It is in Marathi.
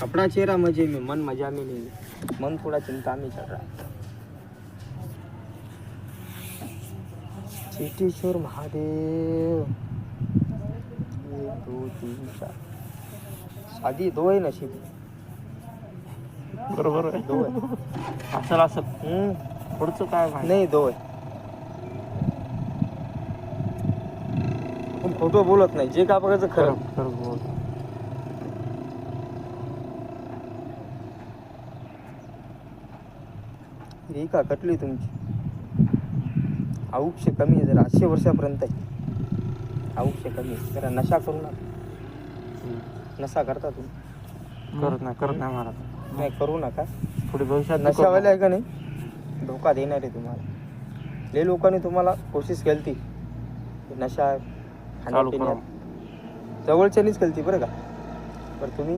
अपना चेहरा मजे में, मन मजा में नहीं, मन थोड़ा चिंता में चल रहा है। चेतेश्वर महादेव 1 2 3 4 शादी 2 आहे नशीब. बरोबर आहे. 2 आहे. असेल पुढचं काय माहिती. नाही 2 आहे. पण खोटं बोलत नाही, जे का बघायचं खरं. खरं बोल. ही का कटली तुमची आयुष्य कमी आहे, जरा 80 वर्षापर्यंत आहे. आयुष्य कमी आहे, जरा नशा करू नका. नशा करता तुम्ही? करत नाही मला. नाही करू नका. पुढे भविष्यात नशावाले आहे का नाही, धोका देणार आहे तुम्हाला. लय लोकांनी तुम्हाला कोशिश केली ती नशा चालू करा. जवळच्यानीच केली बरं का. पण तुम्ही